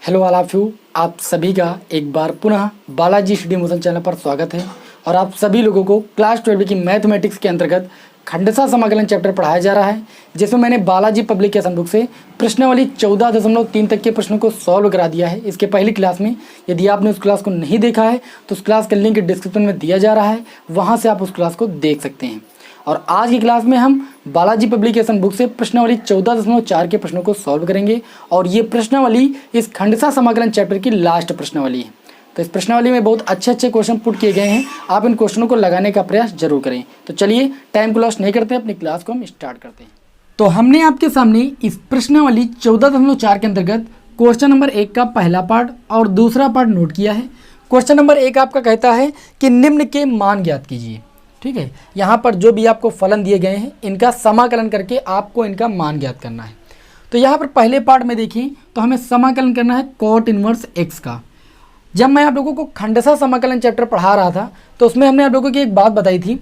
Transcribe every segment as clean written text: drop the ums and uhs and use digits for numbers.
Hello all of you, आप सभी का एक बार पुनः बालाजी स्टडी मोशन चैनल पर स्वागत है। और आप सभी लोगों को क्लास 12 की मैथमेटिक्स के अंतर्गत खंडसा समाकलन चैप्टर पढ़ाया जा रहा है, जिसमें मैंने बालाजी पब्लिकेशन बुक से प्रश्नावली 14.3 तक के प्रश्नों को सॉल्व करा दिया है। इसके पहली क्लास में यदि आपने उस क्लास को नहीं देखा है तो उस क्लास का लिंक डिस्क्रिप्शन में दिया जा रहा है, वहाँ से आप उस क्लास को देख सकते हैं। और आज की क्लास में हम बालाजी पब्लिकेशन बुक से प्रश्नावली 14.4 के प्रश्नों को सॉल्व करेंगे। और ये प्रश्नावली इस खंडसा समाकलन चैप्टर की लास्ट प्रश्नावली है। तो इस प्रश्नावली में बहुत अच्छे क्वेश्चन पुट किए गए हैं, आप इन क्वेश्चनों को लगाने का प्रयास जरूर करें। तो चलिए टाइम को लॉस नहीं करते, अपनी क्लास को हम स्टार्ट करते हैं। तो हमने आपके सामने इस प्रश्नावली 14.4 के अंतर्गत क्वेश्चन नंबर 1 का पहला पार्ट और दूसरा पार्ट नोट किया है। क्वेश्चन नंबर 1 आपका कहता है कि निम्न के मान ज्ञात कीजिए। ठीक है, यहाँ पर जो भी आपको फलन दिए गए हैं इनका समाकलन करके आपको इनका मान ज्ञात करना है। तो यहाँ पर पहले पार्ट में देखें तो हमें समाकलन करना है कॉट इनवर्स एक्स का। जब मैं आप लोगों को खंडसा समाकलन चैप्टर पढ़ा रहा था तो उसमें हमने आप लोगों की एक बात बताई थी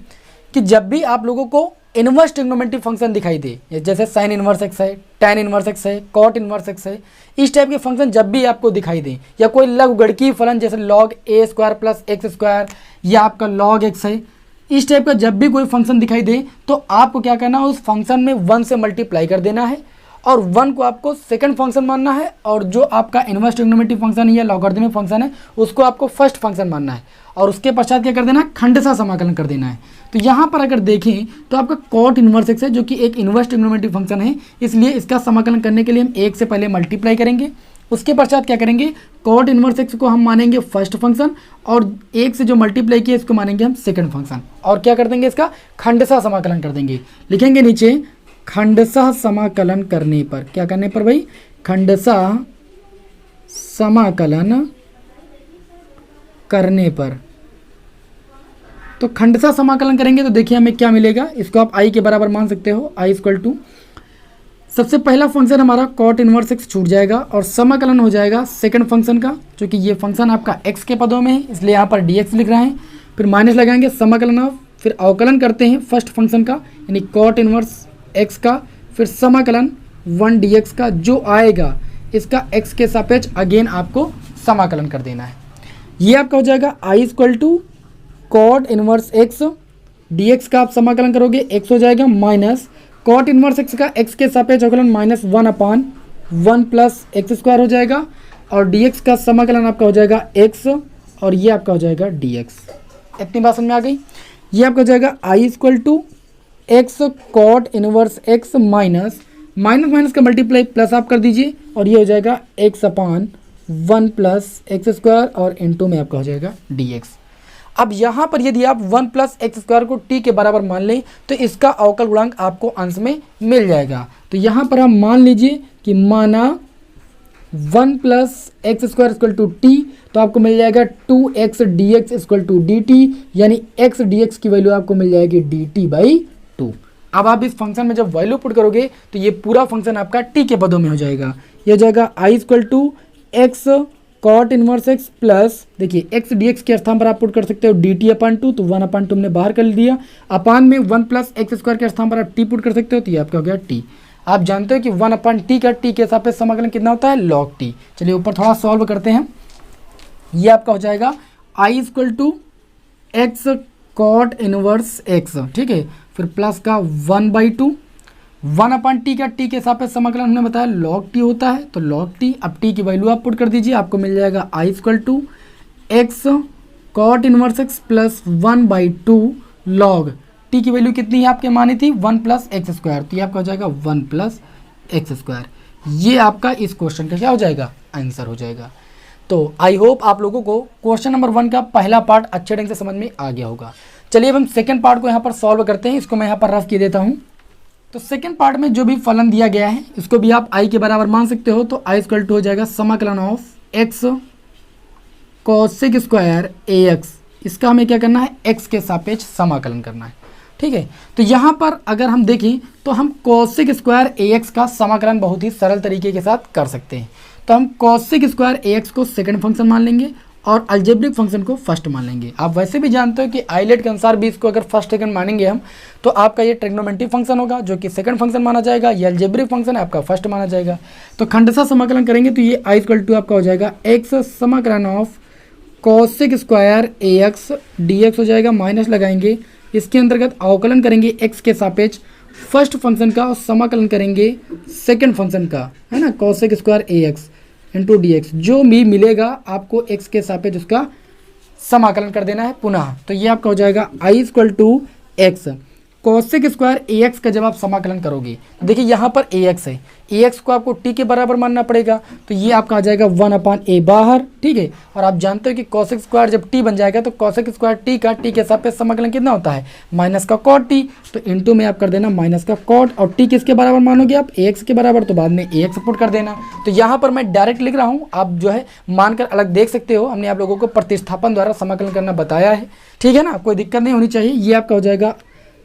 कि जब भी आप लोगों को इनवर्स ट्रिग्नोमेट्री फंक्शन दिखाई दे, जैसे साइन इनवर्स एक्स है, टैन इनवर्स एक्स है, कॉट इनवर्स एक्स है, इस टाइप के फंक्शन जब भी आपको दिखाई दे, या कोई लघुगणकीय फलन जैसे log a square plus x square या आपका log x है, इस टाइप का जब भी कोई फंक्शन दिखाई दे तो आपको क्या करना है, उस फंक्शन में 1 से मल्टीप्लाई कर देना है और 1 को आपको सेकंड फंक्शन मानना है, और जो आपका इनवर्स ट्रिग्नोमेट्री फंक्शन है या लॉगरिथमिक फंक्शन है उसको आपको फर्स्ट फंक्शन मानना है, और उसके पश्चात क्या कर देना है, खंडसा समाकलन कर देना है। तो यहाँ पर अगर देखें तो आपका कॉट इनवर्स एक्स है जो कि एक इनवर्स ट्रिग्नोमेट्री फंक्शन है, इसलिए इसका समाकलन करने के लिए हम 1 से पहले मल्टीप्लाई करेंगे। उसके पश्चात क्या करेंगे, कॉट इनवर्स एक्स को हम मानेंगे फर्स्ट फंक्शन और 1 से जो मल्टीप्लाई किया इसको मानेंगे हम सेकंड फंक्शन, और क्या कर देंगे, इसका खंडसा समाकलन कर देंगे। लिखेंगे नीचे खंडसा समाकलन करने पर, क्या करने पर भाई, खंडसा समाकलन करने पर। तो खंडसा समाकलन करेंगे तो देखिए हमें क्या मिलेगा, इसको आप आई के बराबर मान सकते हो, आई इक्वल टू सबसे पहला फंक्शन हमारा कॉट इनवर्स एक्स छूट जाएगा और समाकलन हो जाएगा सेकंड फंक्शन का, क्योंकि ये फंक्शन आपका एक्स के पदों में है इसलिए यहाँ पर dx लिख रहे हैं। फिर माइनस लगाएंगे समाकलन ऑफ, फिर अवकलन करते हैं फर्स्ट फंक्शन का यानी कॉट इनवर्स एक्स का, फिर समाकलन 1 dx का जो आएगा इसका x के सापेक्ष अगेन आपको समाकलन कर देना है। ये आपका हो जाएगा I equal to cot inverse X, dx का आप समाकलन करोगे x हो जाएगा माइनस कॉट इनवर्स एक्स का x के सापेक्ष अवकलन -1/1 प्लस एक्स स्क्वायर हो जाएगा, और dx का समाकलन आपका हो जाएगा x और ये आपका हो जाएगा dx। इतनी बात समझ में आ गई। ये आपका हो जाएगा I equal to X cot inverse X minus minus का मल्टीप्लाई प्लस आप कर दीजिए, और ये हो जाएगा x/1 प्लस एक्स स्क्वायर और इनटू में आपका हो जाएगा dx। अब यहाँ पर यदि आप 1 प्लस एक्स स्क्वायर को t के बराबर मान लें तो इसका अवकल गुणांक आपको अंश में मिल जाएगा। तो यहाँ पर हम मान लीजिए कि माना 1 plus x square equal to t, तो आपको मिल जाएगा 2x dx equal to dt, यानी x dx की वैल्यू आपको मिल जाएगी dt/2। अब आप इस फंक्शन में जब वैल्यू पुट करोगे तो ये पूरा फंक्शन आपका t के पदों में हो जाएगा। ये हो जाएगा I equal to X cot inverse X plus, देखिए x dx के स्थान पर आप पुट कर सकते हो dt/2, तो 1/2 हमने बाहर कर दिया, अपान में 1 प्लस एक्स स्क्वायर के स्थान पर आप t पुट कर सकते हो, तो ये आपका हो गया t। आप जानते हो कि 1/t का t के सापेक्ष समाकलन कितना होता है, log t। चलिए ऊपर थोड़ा सॉल्व करते हैं। ये आपका हो जाएगा I equal to X cot inverse X, ठीक है, फिर प्लस का 1/2, 1/t का t के सापेक्ष समाकलन हमने बताया log t होता है, तो log t। अब t की वैल्यू आप पुट कर दीजिए, आपको मिल जाएगा I equal to X cot inverse X plus 1/2 log t की वैल्यू कितनी है आपके मानी थी 1 प्लस एक्स स्क्वायर, तो ये आपका हो जाएगा 1 प्लस एक्स स्क्वायर। ये आपका इस क्वेश्चन का क्या हो जाएगा, आंसर हो जाएगा। तो आई होप आप लोगों को क्वेश्चन नंबर 1 का पहला पार्ट अच्छे ढंग से समझ में आ गया होगा। चलिए अब हम सेकेंड पार्ट को यहाँ पर सॉल्व करते हैं, इसको मैं यहाँ पर रफ किए देता हूँ। तो सेकेंड पार्ट में जो भी फलन दिया गया है इसको भी आप आई के बराबर मान सकते हो, तो आई इक्वल टू हो जाएगा समाकलन of x cosec square A x, इसका हमें क्या करना है, एक्स के सापेक्ष समाकलन करना है। ठीक है, तो यहाँ पर अगर हम देखें तो हम कोसेक स्क्वायर ए एक्स का समाकलन बहुत ही सरल तरीके के साथ कर सकते हैं। तो हम कोसेक स्क्वायर ए एक्स को सेकंड फंक्शन मान लेंगे और अलजेब्रिक फंक्शन को फर्स्ट मान लेंगे। आप वैसे भी जानते हो कि आइलेट के अनुसार भी इसको अगर फर्स्ट सेकंड मानेंगे हम तो आपका ये ट्रिग्नोमेट्रिक फंक्शन होगा जो कि सेकंड फंक्शन माना जाएगा, ये अलजेब्रिक फंक्शन है आपका फर्स्ट माना जाएगा। तो खंडसा समाकलन करेंगे तो ये आई इक्वल टू आपका हो जाएगा एक्स समाकलन of cosec square A x d x हो जाएगा, माइनस लगाएंगे, इसके अंतर्गत अवकलन करेंगे एक्स के सापेक्ष फर्स्ट फंक्शन का और समाकलन करेंगे सेकंड फंक्शन का, है ना, cosec square A x into D x. जो भी मिलेगा आपको एक्स के सापेक्ष उसका समाकलन कर देना है पुनः। तो ये आपका हो जाएगा I equal to X cosec square A X का जब आप समाकलन करोगे तो देखिए यहाँ पर ए एक्स है, ए एक्स को आपको टी के बराबर मानना पड़ेगा, तो ये आपका आ जाएगा 1/a बाहर, ठीक है। और आप जानते हो कि कॉसेक स्क्वायर जब टी बन जाएगा तो कॉसेक स्क्वायर टी का टी के सापेक्ष समाकलन कितना होता है, माइनस का कॉट टी, तो इंटू में आप कर देना माइनस का कॉट, और टी किसके बराबर मानोगे आप, ए एक्स के बराबर, तो बाद में ए एक्स पुट कर देना। तो यहाँ पर मैं डायरेक्ट लिख रहा हूँ, आप जो है मानकर अलग देख सकते हो, हमने आप लोगों को प्रतिस्थापन द्वारा समाकलन करना बताया है, ठीक है ना, कोई दिक्कत नहीं होनी चाहिए। ये आपका हो जाएगा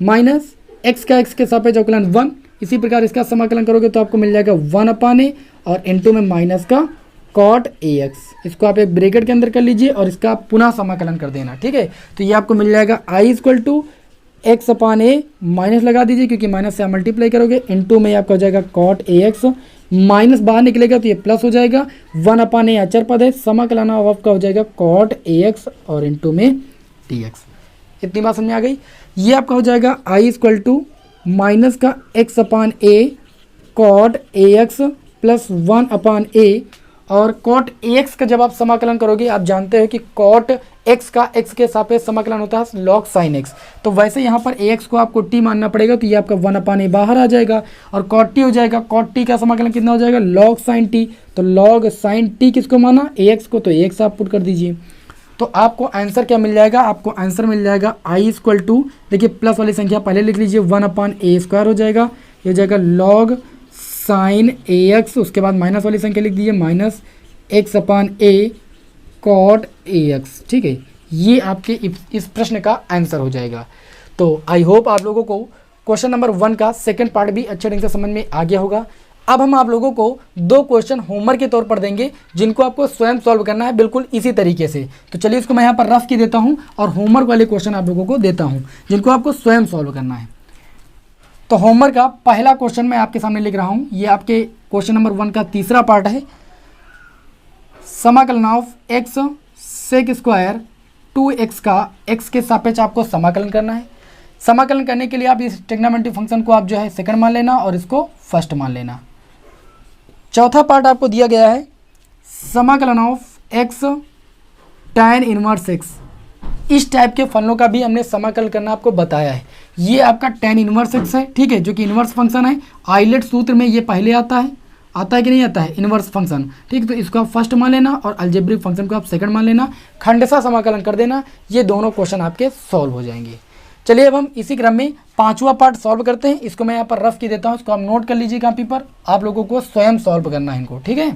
माइनस एक्स का एक्स के सापेक्ष अवकलन 1, इसी प्रकार इसका समाकलन करोगे तो आपको मिल जाएगा 1/a और इंटू में माइनस का कॉट ए एक्स, इसको आप एक ब्रैकेट के अंदर कर लीजिए और इसका पुनः समाकलन कर देना, ठीक है। तो ये आपको मिल जाएगा I equal to x/a, minus लगा दीजिए क्योंकि माइनस से आप मल्टीप्लाई करोगे, इंटू में आपका हो जाएगा कॉट ए एक्स, माइनस बाहर निकलेगा तो ये प्लस हो जाएगा, 1/a अचर पद है, समाकलन आपका हो जाएगा कॉट ए एक्स और इंटू में डी एक्स। इतनी बात समझ में आ गई। ये आपका हो जाएगा आई इक्वल टू माइनस का x/a cot A x plus 1/a, और कॉट ए एक्स का जब आप समाकलन करोगे आप जानते हो कि कॉट एक्स का एक्स के सापेक्ष समाकलन होता है लॉग साइन एक्स, तो वैसे यहाँ पर ए एक्स को आपको टी मानना पड़ेगा, तो ये आपका 1/a बाहर आ जाएगा और कॉट टी हो जाएगा, कॉट टी का समाकलन कितना हो जाएगा, लॉग साइन टी, तो लॉग साइन टी किसको माना, ए एक्स को, तो ए एक्स आप पुट कर दीजिए। तो आपको आंसर क्या मिल जाएगा, आपको आंसर मिल जाएगा आई इक्वल टू, देखिए प्लस वाली संख्या पहले लिख लीजिए, 1/a स्क्वायर हो जाएगा, ये हो जाएगा लॉग साइन ए एक्स, उसके बाद माइनस वाली संख्या लिख दीजिए minus x/a cot A x, ठीक है। ये आपके इस प्रश्न का आंसर हो जाएगा। तो आई होप आप लोगों को क्वेश्चन नंबर 1 का सेकंड पार्ट भी अच्छे ढंग से समझ में आ गया होगा। अब हम आप लोगों को 2 क्वेश्चन होमवर्क के तौर पर देंगे जिनको आपको स्वयं सॉल्व करना है बिल्कुल इसी तरीके से। तो चलिए इसको मैं यहाँ पर रफ की देता हूँ और होमवर्क वाले क्वेश्चन आप लोगों को देता हूँ जिनको आपको स्वयं सॉल्व करना है। तो होमवर्क का पहला क्वेश्चन मैं आपके सामने लिख रहा हूँ, ये आपके क्वेश्चन नंबर 1 का तीसरा पार्ट है। समाकलन of x sec square 2x का x के सापेक्ष आपको समाकलन करना है। समाकलन करने के लिए आप इस ट्रिग्नोमेट्रिक फंक्शन को आप जो है सेकंड मान लेना और इसको फर्स्ट मान लेना। चौथा पार्ट आपको दिया गया है समाकलन of x tan inverse x. इस टाइप के फलनों का भी हमने समाकलन करना आपको बताया है। ये आपका tan इनवर्स एक्स है, ठीक है, जो कि इनवर्स फंक्शन है। आइलेट सूत्र में ये पहले आता है कि नहीं आता है इनवर्स फंक्शन, ठीक है। तो इसको आप फर्स्ट मान लेना और अलजेब्रिक फंक्शन को आप सेकंड मान लेना, खंडसा समाकलन कर देना, ये दोनों क्वेश्चन आपके सॉल्व हो जाएंगे। चलिए अब हम इसी क्रम में 5वां पार्ट सॉल्व करते हैं। इसको मैं यहाँ पर रफ की देता हूँ, इसको आप नोट कर लीजिए कॉपी पर, आप लोगों को स्वयं सॉल्व करना है इनको, ठीक है।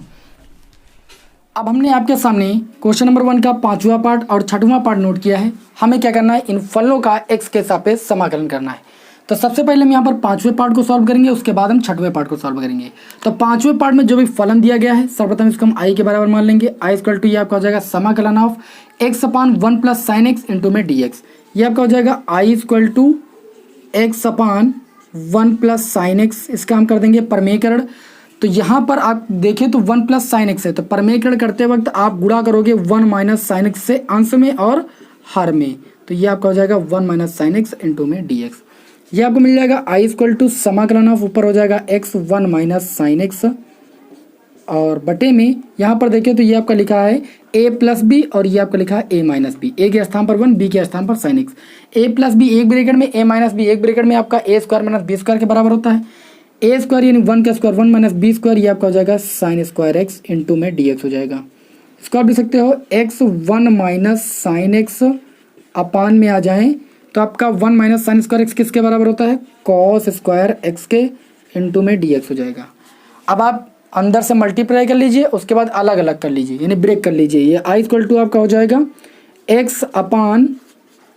अब हमने आपके सामने क्वेश्चन नंबर 1 का 5वां पार्ट और 6वां पार्ट नोट किया है। हमें क्या करना है, इन फलनों का एक्स के सापेक्ष समाकलन करना है। तो सबसे पहले हम यहाँ पर 5वें पार्ट को सॉल्व करेंगे, उसके बाद हम 6वें पार्ट को सॉल्व करेंगे। तो 5वें पार्ट में जो भी फलन दिया गया है सर्वप्रथम इसको हम आई के बराबर मान लेंगे। आई इक्वल टू ये आपका हो जाएगा समाकलन of x/1 plus sine X into में डी एक्स। ये आपका हो जाएगा I equal to x/1 plus sine X, इसका हम कर देंगे परमेयकरण। तो यहाँ पर आप देखें तो 1 प्लस साइन एक्स है, तो परमेयकरण करते वक्त आप गुणा करोगे 1 माइनस साइन एक्स से अंश में और हर में, तो ये आपका हो जाएगा 1 माइनस साइन एक्स इंटू में डी एक्स। ये आपको मिल जाएगा आई इक्वल टू समाकलन ऑफ ऊपर हो जाएगा x1 माइनस साइन एक्स और बटे में यहाँ पर देखें तो ये आपका लिखा है a प्लस बी और ये आपका लिखा है a माइनस बी। a के स्थान पर 1, b के स्थान पर sine x. a plus b एक ब्रैकेट में, a माइनस बी एक ब्रैकेट में आपका a square minus b square के बराबर होता है। a स्क्वायर यानी 1 का स्क्वायर 1 माइनस बी स्क्वायर, ये आपका हो जाएगा साइन स्क्वायर एक्स इंटू में डी एक्स हो जाएगा। इसको आप लिख सकते हो x1 माइनस साइन एक्स अपान में आ जाएँ तो आपका 1 माइनस साइन स्क्वायर एक्स किसके बराबर होता है, कॉस स्क्वायर एक्स के इंटू में डी एक्स हो जाएगा। अब आप अंदर से मल्टीप्लाई कर लीजिए, उसके बाद अलग अलग कर लीजिए यानी ब्रेक कर लीजिए। ये आई इक्वल टू आपका हो जाएगा एक्स अपान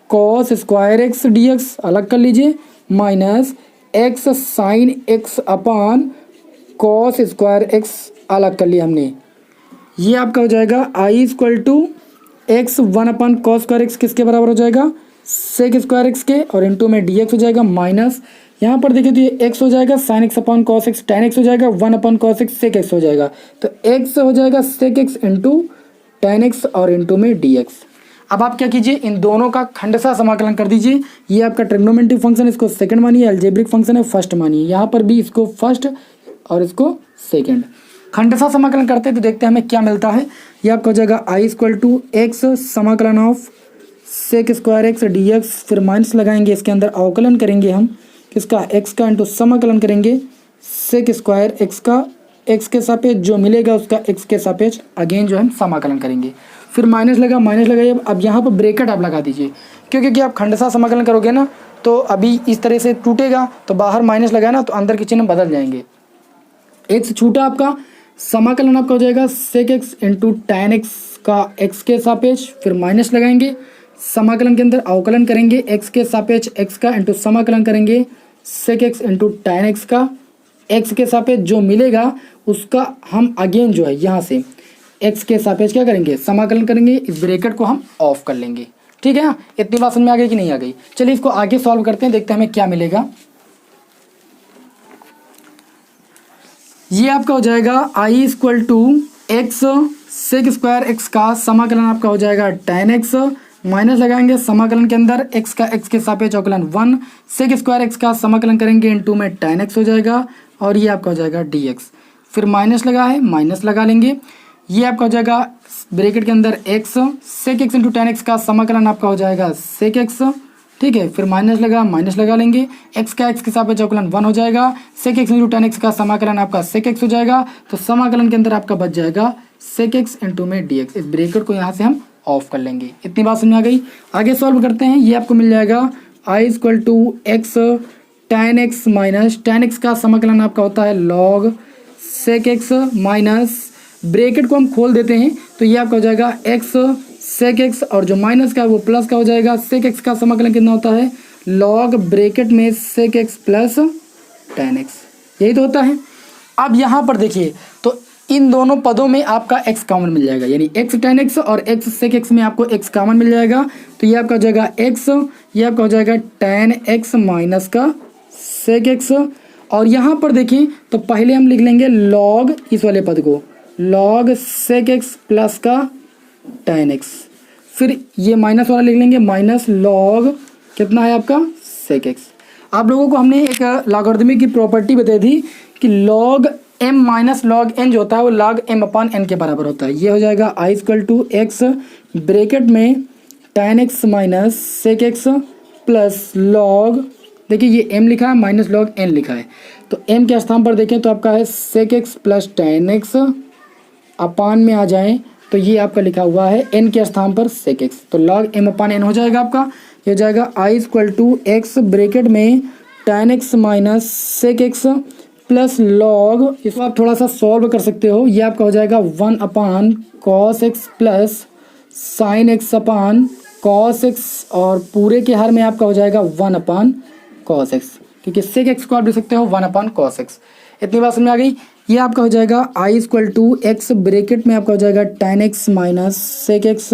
cos square x d x अलग कर लीजिए, माइनस एक्स साइन एक्स अपान कॉस स्क्वायर एक्स अलग कर लिया हमने। ये आपका हो जाएगा I equal to x 1/cos² किसके बराबर हो जाएगा, sec² के, और इंटू में dx हो जाएगा माइनस, यहाँ पर देखिए तो ये x हो जाएगा sin x/cos x, tan x हो जाएगा 1/cos x sec x हो जाएगा, तो x हो जाएगा sec x into tan x और इंटू में dx। अब आप क्या कीजिए, इन दोनों का खंडसा समाकलन कर दीजिए। ये आपका ट्रिग्नोमेट्रिक फंक्शन, इसको सेकंड मानिए, अलजेब्रिक फंक्शन है फर्स्ट मानिए, यहाँ पर भी इसको फर्स्ट और इसको सेकंड। खंडसा समाकलन करते हैं तो देखते हैं हमें क्या मिलता है। ये आपका हो जाएगा i = x समाकलन ऑफ sec² x dx, फिर माइनस लगाएंगे, इसके अंदर अवकलन करेंगे हम किसका, x का, इंटू समाकलन करेंगे sec² x का, x के सापेक्ष जो मिलेगा उसका x के सापेक्ष अगेन जो है हम समाकलन करेंगे, फिर माइनस लगाइए। अब यहाँ पर ब्रेकेट आप लगा दीजिए, क्योंकि आप खंडसा समाकलन करोगे ना तो अभी इस तरह से टूटेगा, तो बाहर माइनस लगाया ना तो अंदर के चिन्ह बदल जाएंगे। x छूटा आपका, समाकलन आपका हो जाएगा sec x into tan x का x के सापेक्ष, फिर माइनस लगाएंगे, समाकलन के अंदर अवकलन करेंगे x के सापेक्ष x का, इंटू समाकलन करेंगे sec x into tan x का, x के सापेक्ष जो मिलेगा उसका हम अगेन जो है यहाँ से x के सापेक्ष क्या करेंगे, समाकलन करेंगे, इस ब्रैकेट को हम ऑफ कर लेंगे। ठीक है, इतनी बात समझ में आ गई कि नहीं आ गई। चलिए इसको आगे सॉल्व करते हैं, देखते हैं हमें क्या मिलेगा। ये आपका हो जाएगा i = x sec² x का समाकलन आपका हो जाएगा tan x, माइनस लगाएंगे, समाकलन के अंदर x का x के सापेक्ष अवकलन 1, sec² x का समाकलन करेंगे इंटू में tan x हो जाएगा, और ये आपका हो जाएगा dx, फिर माइनस लगा है, माइनस लगा लेंगे, ये आपका हो जाएगा ब्रैकेट के अंदर x sec x into tan x का समाकलन आपका हो जाएगा sec x। ठीक है, फिर माइनस लगा लेंगे, x का x के सापेक्ष अवकलन 1 हो जाएगा, sec x into tan x का समाकलन आपका sec x हो जाएगा, तो समाकलन के अंदर आपका बच जाएगा sec x इंटू में dx। इस ब्रैकेट को यहाँ से हम ऑफ कर लेंगे। इतनी बात समझ में आ गई। आगे सॉल्व करते हैं। ये आपको मिल जाएगा i = x tan x minus tan x का समाकलन आपका होता है log sec x minus, bracket को हम खोल देते हैं तो ये आपका हो जाएगा x sec x, और जो माइनस का वो प्लस का हो जाएगा, sec x का समाकलन कितना होता है log ब्रैकेट में sec x plus tan x, यही तो होता है। अब यहाँ पर देखिए तो इन दोनों पदों में आपका x कॉमन मिल जाएगा, यानी x tan x और x sec x में आपको x कॉमन मिल जाएगा, तो ये आपका हो जाएगा x, ये आपका हो जाएगा tan x माइनस का sec x, और यहाँ पर देखें तो पहले हम लिख लेंगे log इस वाले पद को log sec x प्लस का tan x, फिर ये माइनस वाला लिख लेंगे माइनस log कितना है आपका sec x। आप लोगों को हमने एक लॉगरिथमिक की प्रॉपर्टी बताई थी कि log m minus log n जो होता है वो log m/n के बराबर होता है। ये हो जाएगा i = x ब्रैकेट में tan x minus sec x plus log, देखिए ये m लिखा है माइनस log n लिखा है, तो m के स्थान पर देखें तो आपका है sec x plus tan x, अपान में आ जाएं तो ये आपका लिखा हुआ है n के स्थान पर sec x, तो log m/n हो जाएगा आपका। ये हो जाएगा i = x ब्रैकेट में tan x minus sec x plus log, इसको आप थोड़ा सा सॉल्व कर सकते हो, ये आपका हो जाएगा 1/cos x plus sin x अपान cos x, और पूरे के हर में आपका हो जाएगा 1/cos x, क्योंकि sec x को आप लिख सकते हो 1/cos x। इतनी बात समझ में आ गई। ये आपका हो जाएगा i = x ब्रैकेट में आपका हो जाएगा tan x minus sec x,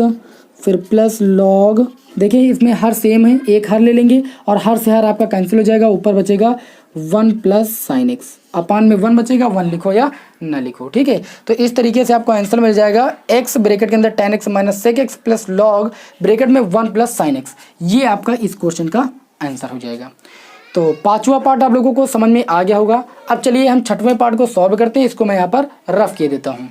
फिर प्लस log, देखिए इसमें हर सेम है, एक हर ले लेंगे और हर से हर आपका कैंसिल हो जाएगा, ऊपर बचेगा 1 प्लस sin x, अपान में 1 बचेगा, 1 लिखो या ना लिखो। ठीक है, तो इस तरीके से आपको आंसर मिल जाएगा x ब्रैकेट के अंदर tan x minus sec x plus log bracket में 1 प्लस sin x, ये आपका इस क्वेश्चन का आंसर हो जाएगा। तो पांचवा पार्ट आप लोगों को समझ में आ गया होगा। अब चलिए हम छठवें पार्ट को सॉल्व करते हैं, इसको मैं यहाँ पर रफ किए देता हूँ।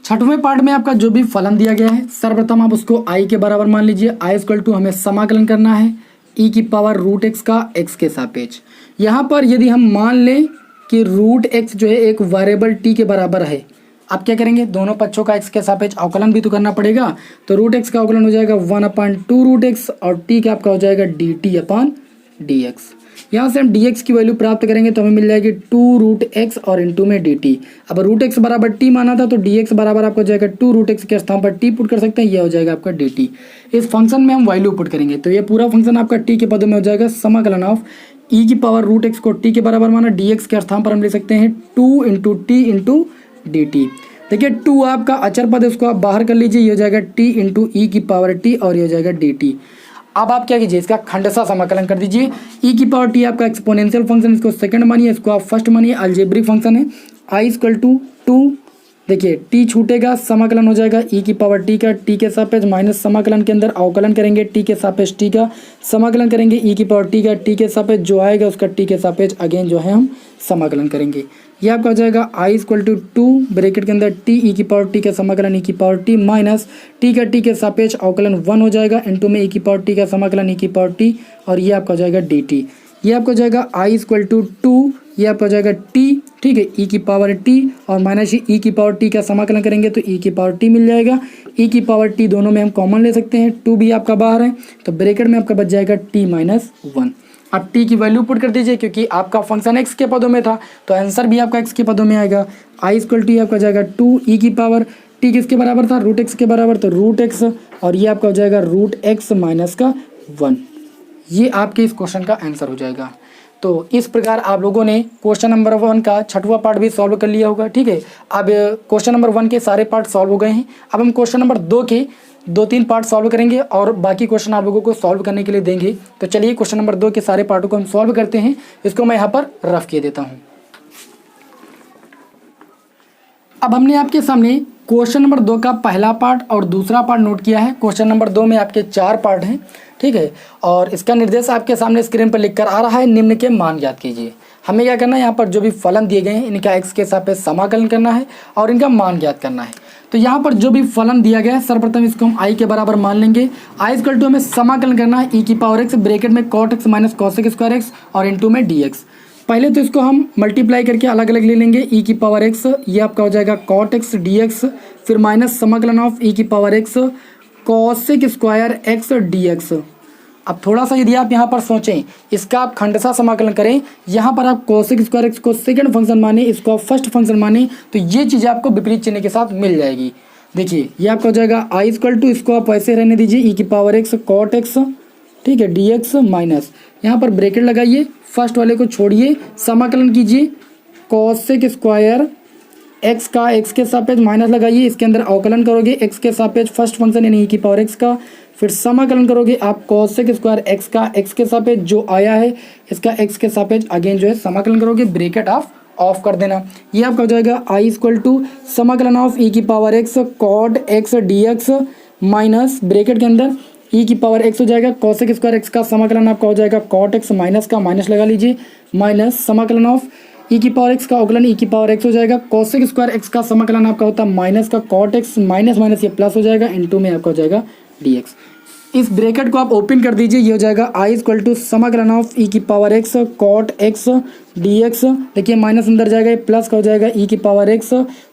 छठवें पार्ट में आपका जो भी फलन दिया गया है, सर्वप्रथम आप उसको i के बराबर मान लीजिए। i = हमें समाकलन करना है e⁻√x का x के सापेक्ष। यहाँ पर यदि हम मान लें कि √x जो है एक वेरिएबल t के बराबर है, आप क्या करेंगे, दोनों पक्षों का x के सापेक्ष अवकलन भी तो करना पड़ेगा, तो √x का अवकलन हो जाएगा 1/2√x और t का आपका हो जाएगा dt/dx। यहाँ से हम dx की वैल्यू प्राप्त करेंगे तो हमें मिल जाएगी 2√x और इंटू में dt। अब √x बराबर t माना था तो dx बराबर आपको हो जाएगा 2√x के स्थान पर t पुट कर सकते हैं, यह हो जाएगा आपका dt। इस फंक्शन में हम वैल्यू पुट करेंगे तो ये पूरा फंक्शन आपका t के पदों में हो जाएगा समाकलन ऑफ e⁻√x को t के बराबर माना, dx के स्थान पर हम ले सकते हैं 2 × t × dt। देखिए 2 आपका अचर पद है, उसको आप बाहर कर लीजिए, ये हो जाएगा t इंटू ई की पावर टी और ये हो जाएगा dt। अब आप क्या कीजिए, इसका खंडसा समाकलन कर दीजिए। e की पावर टी आपका एक्सपोनेंशियल फंक्शन, इसको सेकंड मानिए, इसको आप फर्स्ट मानिए, अलजेब्रिक फंक्शन है। i इक्वल टू 2, देखिए t छूटेगा, समाकलन हो जाएगा e की पावर टी का t के सापेक्ष माइनस समाकलन के अंदर अवकलन करेंगे t के सापेक्ष t का, समाकलन करेंगे e की पावर टी का t के सापेक्ष जो आएगा उसका t के सापेक्ष अगेन जो है हम समाकलन करेंगे। ये आपका हो जाएगा i इक्वल टू 2 ब्रैकेट के अंदर t e की पावर टी का समाकलन e की पावर टी माइनस t का t के सापेक्ष अवकलन 1 हो जाएगा इंटू में e की पावर टी का समाकलन e की पावर टी और ये आपका हो जाएगा dt। ये आपका हो जाएगा i इक्वल टू 2, ये आपका हो जाएगा t, ठीक है, e की पावर t और माइनस e की पावर t का समाकलन करेंगे तो e की पावर t मिल जाएगा। e की पावर t दोनों में हम कॉमन ले सकते हैं, 2 भी आपका बाहर है तो ब्रैकेट में आपका बच जाएगा t माइनस 1। आप t की वैल्यू पुट कर दीजिए क्योंकि आपका फंक्शन x के पदों में था तो आंसर भी आपका x के पदों में आएगा। i इक्वल टू आपका जाएगा 2, e की पावर t किसके बराबर था, रूट x के बराबर, तो रूट x और ये आपका हो जाएगा रूट x माइनस का 1। ये आपके इस क्वेश्चन का आंसर हो जाएगा। तो इस प्रकार आप लोगों ने क्वेश्चन नंबर 1 का 6वां पार्ट भी सॉल्व कर लिया होगा, ठीक है। अब क्वेश्चन नंबर 1 के सारे पार्ट सॉल्व हो गए हैं। अब हम क्वेश्चन नंबर 2 के 2-3 पार्ट सॉल्व करेंगे और बाकी क्वेश्चन आप लोगों को सॉल्व करने के लिए देंगे। तो चलिए क्वेश्चन नंबर 2 के सारे पार्टों को हम सॉल्व करते हैं। इसको मैं यहाँ पर रफ किए देता हूँ। अब हमने आपके सामने क्वेश्चन नंबर 2 का पहला पार्ट और दूसरा पार्ट नोट किया है। क्वेश्चन नंबर 2 में आपके 4 पार्ट हैं, ठीक है, और इसका निर्देश आपके सामने स्क्रीन पर लिखकर आ रहा है, निम्न के मान ज्ञात कीजिए। हमें क्या करना है, यहाँ पर जो भी फलन दिए गए हैं इनका x के सापेक्ष समाकलन करना है और इनका मान ज्ञात करना है। तो यहाँ पर जो भी फलन दिया गया है सर्वप्रथम इसको हम i के बराबर मान लेंगे। i इक्वल टू हमें समाकलन करना है e की पावर x ब्रैकेट में cot x minus cosec square x और इनटू में dx। पहले तो इसको हम मल्टीप्लाई करके अलग अलग ले लेंगे, e की पावर x ये आपका हो जाएगा cot x dx, फिर माइनस समाकलन ऑफ e की power x cosec square x dx। अब थोड़ा सा यदि आप यहाँ पर सोचें, इसका आप खंडसा समाकलन करें, यहाँ पर आप cosec स्क्वायर x को सेकंड फंक्शन माने, इसको आप फर्स्ट फंक्शन माने, तो ये चीज़ें आपको विपरीत चिन्ह के साथ मिल जाएगी। देखिए ये आपका हो जाएगा i इक्वल टू, इसको आप ऐसे रहने दीजिए, e की पावर x cot x, ठीक है, dx माइनस यहाँ पर ब्रैकेट लगाइए, फर्स्ट वाले को छोड़िए, समाकलन कीजिए cosec स्क्वायर x का x के सापेक्ष माइनस लगाइए, इसके अंदर अवकलन करोगे x के सापेक्ष फर्स्ट फंक्शन यानी e की पावर x का, फिर समाकलन करोगे आप cosec स्क्वायर x का x के सापेक्ष जो आया है इसका x के सापेक्ष अगेन जो है समाकलन करोगे, ब्रैकेट ऑफ कर देना। ये आपका हो जाएगा i इक्वल टू समाकलन ऑफ e की power x cot x dx minus bracket के अंदर e की पावर x हो जाएगा cosec स्क्वायर x का समाकलन आपका हो जाएगा cot x माइनस का माइनस लगा लीजिए, माइनस समाकलन ऑफ e की पावर x का अवकलन e की पावर x हो जाएगा, cosec स्क्वायर x का समाकलन आपका होता है माइनस का cot x माइनस माइनस ये प्लस हो जाएगा, इनटू में आपका हो जाएगा dx। इस ब्रैकेट को आप ओपन कर दीजिए, ये हो जाएगा i इक्वल टू समाकलन ऑफ e की power x cot x dx। देखिए माइनस अंदर जाएगा, ये प्लस का हो जाएगा e की पावर x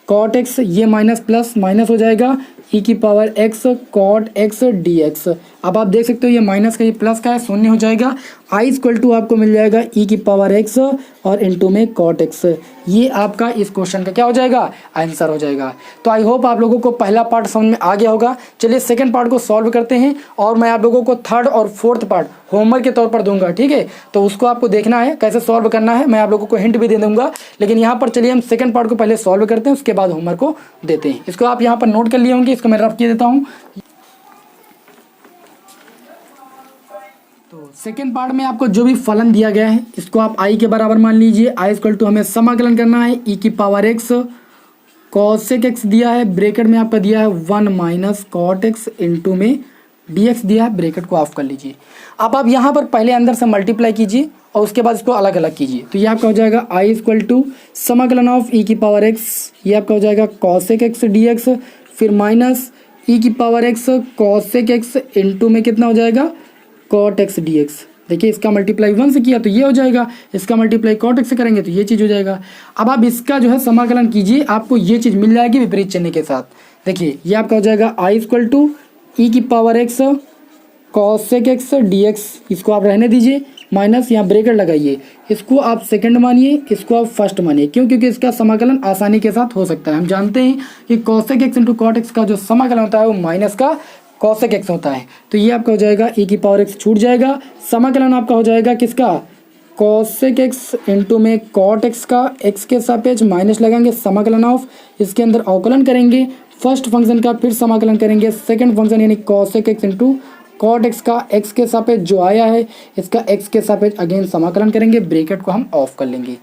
cot x, ये माइनस प्लस माइनस हो जाएगा e की power x cot x dx। अब आप देख सकते हो ये माइनस का ये प्लस का है, शून्य हो जाएगा। i इक्वल टू आपको मिल जाएगा e की पावर x और इनटू में cot x। ये आपका इस क्वेश्चन का क्या हो जाएगा, आंसर हो जाएगा। तो आई होप आप लोगों को पहला पार्ट समझ में आ गया होगा। चलिए सेकंड पार्ट को सॉल्व करते हैं और मैं आप लोगों को थर्ड और फोर्थ पार्ट होमवर्क के तौर पर दूंगा, ठीक है। तो उसको आपको देखना है कैसे सॉल्व करना है, मैं आप लोगों को हिंट भी दे दूंगा। लेकिन यहाँ पर चलिए हम सेकंड पार्ट को पहले सॉल्व करते हैं, उसके बाद होमवर्क को देते हैं। इसको आप यहाँ पर नोट कर लिए होंगे, इसको मैं रफ किए देता हूँ। तो सेकेंड पार्ट में आपको जो भी फलन दिया गया है इसको आप i के बराबर मान लीजिए। i इक्वल टू हमें समाकलन करना है e की पावर x cosec x दिया है, ब्रैकेट में आपका दिया है 1 माइनस cot x इंटू में dx दिया है, ब्रैकेट को ऑफ कर लीजिए। अब आप यहाँ पर पहले अंदर से मल्टीप्लाई कीजिए और उसके बाद इसको अलग अलग कीजिए। तो ये आपका हो जाएगा i इक्वल टू समाकलन ऑफ e की पावर x, ये आपका हो जाएगा cosec x dx, फिर माइनस e की power x cosec x into में कितना हो जाएगा cot x dx। देखिए इसका मल्टीप्लाई 1 से किया तो ये हो जाएगा, इसका मल्टीप्लाई cot x से करेंगे तो ये चीज़ हो जाएगा। अब आप इसका जो है समाकलन कीजिए, आपको ये चीज़ मिल जाएगी विपरीत चिन्ह के साथ। देखिए ये आपका हो जाएगा i इक्वल टू e की power x cosec x dx, इसको आप रहने दीजिए, माइनस यहाँ ब्रैकेट लगाइए, इसको आप सेकंड मानिए, इसको आप फर्स्ट मानिए, क्यों, क्योंकि इसका समाकलन आसानी के साथ हो सकता है। हम जानते हैं कि cosec x into cot x का जो समाकलन होता है वो माइनस का cosec x होता है। तो ये आपका हो जाएगा e की पावर x छूट जाएगा, समाकलन आपका हो जाएगा किसका कॉसेक एक्स इंटू में कॉट एक्स का एक्स के सापेक्ष माइनस लगाएंगे, समाकलन ऑफ, इसके अंदर अवकलन करेंगे फर्स्ट फंक्शन का, फिर समाकलन करेंगे सेकंड फंक्शन यानी cosec x into cot x का एक्स के सापेक्ष जो आया है इसका एक्स के सापेक्ष अगेन समाकलन करेंगे, ब्रैकेट को हम ऑफ कर लेंगे।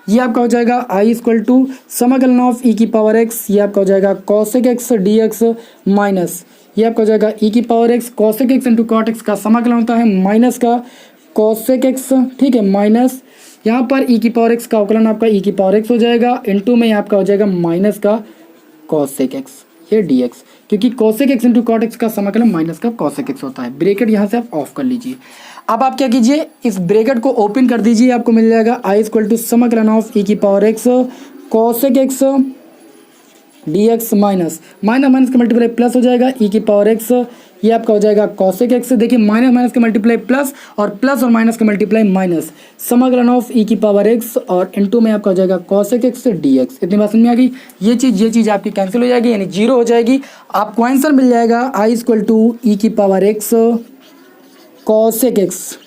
ये आपका हो जाएगा आई इक्वल टू समाकलन ऑफ ई की पावर एक्स, ये आपका हो जाएगा cosec x d x minus ये आपका हो जाएगा ई की power x cosec x into cot x का समाकलन होता है माइनस का कॉसेक एक्स, ठीक है, माइनस यहाँ पर ई की पावर एक्स का अवकलन आपका ई की पावर एक्स हो जाएगा इंटू में आपका हो जाएगा माइनस का कॉसेक एक्स ये डी एक्स, क्योंकि cosec x into cot x का समाकलन माइनस का कॉसेक एक्स होता है। ब्रैकेट यहाँ से आप ऑफ कर लीजिए। अब आप क्या कीजिए, इस ब्रैकेट को ओपन कर दीजिए, आपको मिल जाएगा आई इक्वल टू समाकलन ऑफ ई की power x cosec x d x minus minus minus का मल्टीप्लाई प्लस हो जाएगा ई की पावर एक्स, ये आपका हो जाएगा कॉसेक एक्स। देखिए माइनस माइनस का मल्टीप्लाई प्लस और माइनस का मल्टीप्लाई माइनस, समाकलन ऑफ ई की पावर एक्स और इनटू में आपका हो जाएगा कॉसेक एक्स डी एक्स। इतनी बात समझ में आ गई। ये चीज़ आपकी कैंसिल हो जाएगी यानी जीरो हो जाएगी। आपको आंसर मिल जाएगा आई इक्वल टू ई की पावर एक्स कॉसेक एक्स,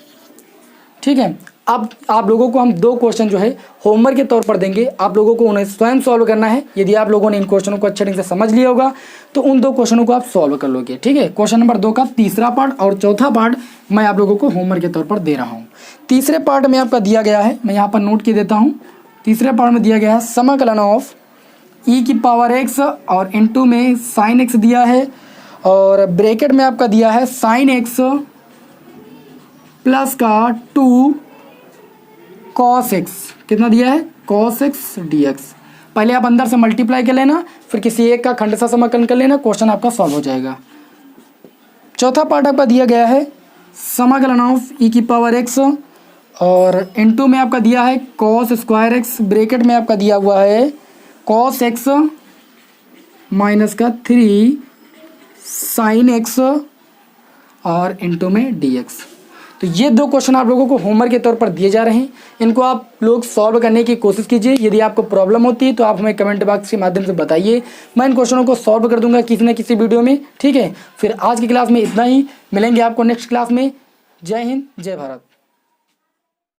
ठीक है। अब आप लोगों को हम दो क्वेश्चन जो है होमवर्क के तौर पर देंगे, आप लोगों को उन्हें स्वयं सॉल्व करना है। यदि आप लोगों ने इन क्वेश्चनों को अच्छे ढंग से समझ लिया होगा तो उन दो क्वेश्चनों को आप सॉल्व कर लोगे, ठीक है। क्वेश्चन नंबर 2 का तीसरा पार्ट और चौथा पार्ट मैं आप लोगों को होमवर्क के तौर पर दे रहा हूँ। तीसरे पार्ट में आपका दिया गया है, मैं यहाँ पर नोट किए देता हूँ। तीसरे पार्ट में दिया गया है समाकलन ऑफ ई की पावर एक्स और इनटू में साइन एक्स दिया है और ब्रैकेट में आपका दिया है साइन एक्स प्लस का 2 कॉस एक्स, कितना दिया है कॉस एक्स डी एक्स। पहले आप अंदर से मल्टीप्लाई कर लेना, फिर किसी एक का खंडसा समाकलन कर लेना, क्वेश्चन आपका सॉल्व हो जाएगा। चौथा पार्ट आपका दिया गया है समाकलन ऑफ ई की पावर एक्स और इनटू में आपका दिया है कॉस स्क्वायर एक्स, ब्रैकेट में आपका दिया हुआ है कॉस एक्स माइनस का 3 साइन एक्स और इनटू में डी एक्स। तो ये दो क्वेश्चन आप लोगों को होमवर्क के तौर पर दिए जा रहे हैं, इनको आप लोग सॉल्व करने की कोशिश कीजिए। यदि आपको प्रॉब्लम होती है तो आप हमें कमेंट बॉक्स के माध्यम से बताइए, मैं इन क्वेश्चनों को सॉल्व कर दूंगा किसी न किसी वीडियो में, ठीक है। फिर आज की क्लास में इतना ही, मिलेंगे आपको नेक्स्ट क्लास में। जय हिंद, जय भारत।